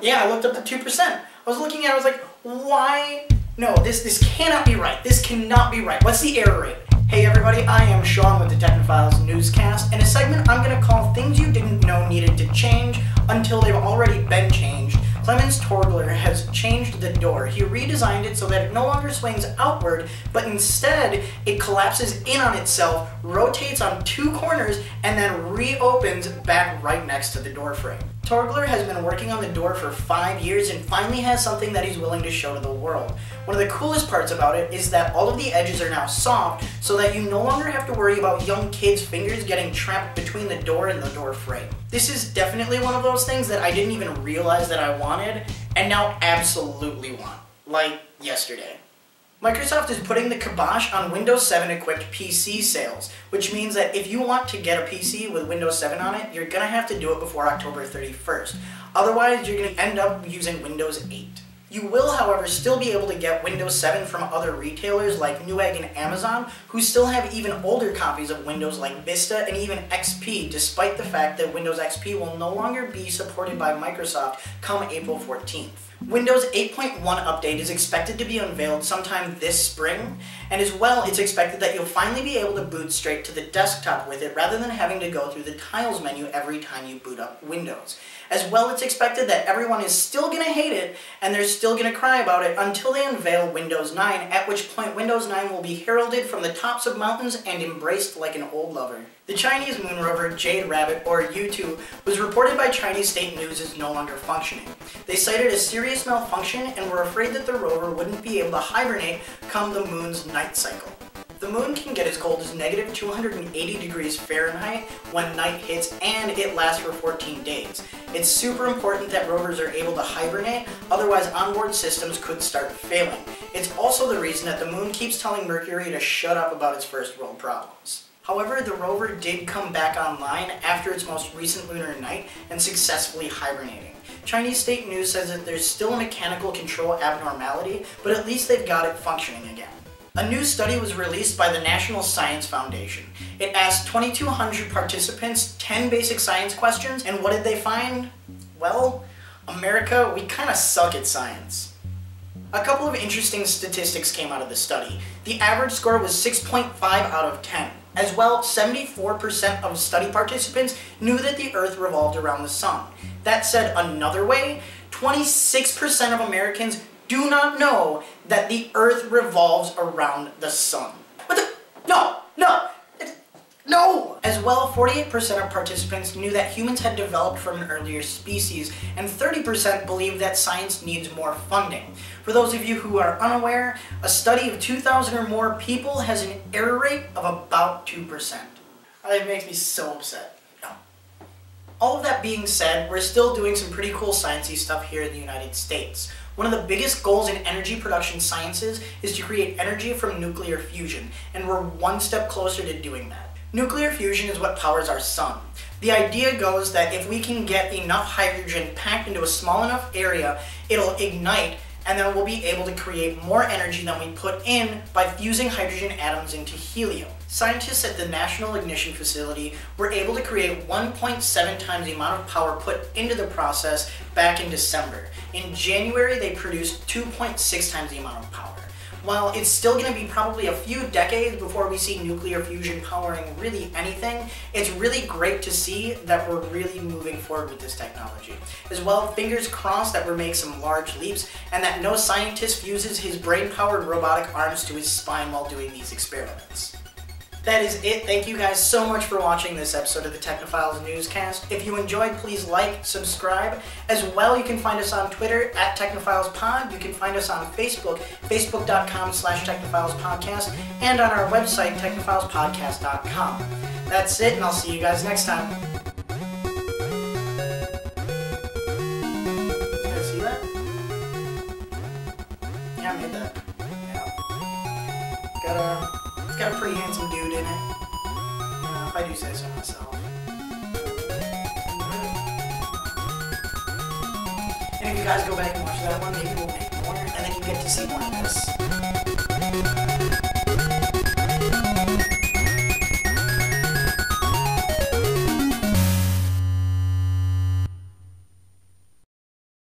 Yeah, I looked up to 2%. I was looking at it, I was like, why? No, this cannot be right. This cannot be right. What's the error rate? Hey everybody, I am Shawn with the Technophiles Newscast, and a segment I'm going to call Things You Didn't Know Needed to Change Until They've Already Been Changed. Klemens Torggler has changed the door. He redesigned it so that it no longer swings outward, but instead it collapses in on itself, rotates on two corners, and then reopens back right next to the door frame. Torggler has been working on the door for 5 years and finally has something that he's willing to show to the world. One of the coolest parts about it is that all of the edges are now soft so that you no longer have to worry about young kids' fingers getting trapped between the door and the door frame. This is definitely one of those things that I didn't even realize that I wanted and now absolutely want. Like yesterday. Microsoft is putting the kibosh on Windows 7 equipped PC sales, which means that if you want to get a PC with Windows 7 on it, you're going to have to do it before October 31st. Otherwise, you're going to end up using Windows 8. You will, however, still be able to get Windows 7 from other retailers like Newegg and Amazon, who still have even older copies of Windows like Vista and even XP, despite the fact that Windows XP will no longer be supported by Microsoft come April 14th. Windows 8.1 update is expected to be unveiled sometime this spring, and as well, it's expected that you'll finally be able to boot straight to the desktop with it rather than having to go through the tiles menu every time you boot up Windows. As well, it's expected that everyone is still going to hate it, and they're still going to cry about it until they unveil Windows 9, at which point Windows 9 will be heralded from the tops of mountains and embraced like an old lover. The Chinese moon rover Jade Rabbit, or YUTU, was reported by Chinese state news as no longer functioning. They cited a serious malfunction and were afraid that the rover wouldn't be able to hibernate come the moon's night cycle. The moon can get as cold as negative 280 degrees Fahrenheit when night hits, and it lasts for 14 days. It's super important that rovers are able to hibernate, otherwise onboard systems could start failing. It's also the reason that the moon keeps telling Mercury to shut up about its first world problems. However, the rover did come back online after its most recent lunar night and successfully hibernating. Chinese state news says that there's still a mechanical control abnormality, but at least they've got it functioning again. A new study was released by the National Science Foundation. It asked 2,200 participants 10 basic science questions, and what did they find? Well, America, we kind of suck at science. A couple of interesting statistics came out of the study. The average score was 6.5 out of 10. As well, 74% of study participants knew that the Earth revolved around the sun. That said another way, 26% of Americans do not know that the Earth revolves around the sun. What the? No! No! As well, 48% of participants knew that humans had developed from an earlier species, and 30% believe that science needs more funding. For those of you who are unaware, a study of 2,000 or more people has an error rate of about 2%. It makes me so upset. No. All of that being said, we're still doing some pretty cool sciencey stuff here in the United States. One of the biggest goals in energy production sciences is to create energy from nuclear fusion, and we're one step closer to doing that. Nuclear fusion is what powers our sun. The idea goes that if we can get enough hydrogen packed into a small enough area, it'll ignite, and then we'll be able to create more energy than we put in by fusing hydrogen atoms into helium. Scientists at the National Ignition Facility were able to create 1.7 times the amount of power put into the process back in December. In January, they produced 2.6 times the amount of power. While it's still going to be probably a few decades before we see nuclear fusion powering really anything, it's really great to see that we're really moving forward with this technology. As well, fingers crossed that we'll make some large leaps and that no scientist fuses his brain-powered robotic arms to his spine while doing these experiments. That is it. Thank you guys so much for watching this episode of the Technophiles Newscast. If you enjoyed, please like, subscribe. As well, you can find us on Twitter at TechnopilesPod. You can find us on Facebook, facebook.com/TechnopilesPodcast, and on our website, TechnopilesPodcast.com. That's it, and I'll see you guys next time. Can I see that? Yeah, I made that. Yeah. It's got a pretty handsome dude in it. If I do say so myself. And if you guys go back and watch that one, maybe we'll make more, and then you get to see more of this.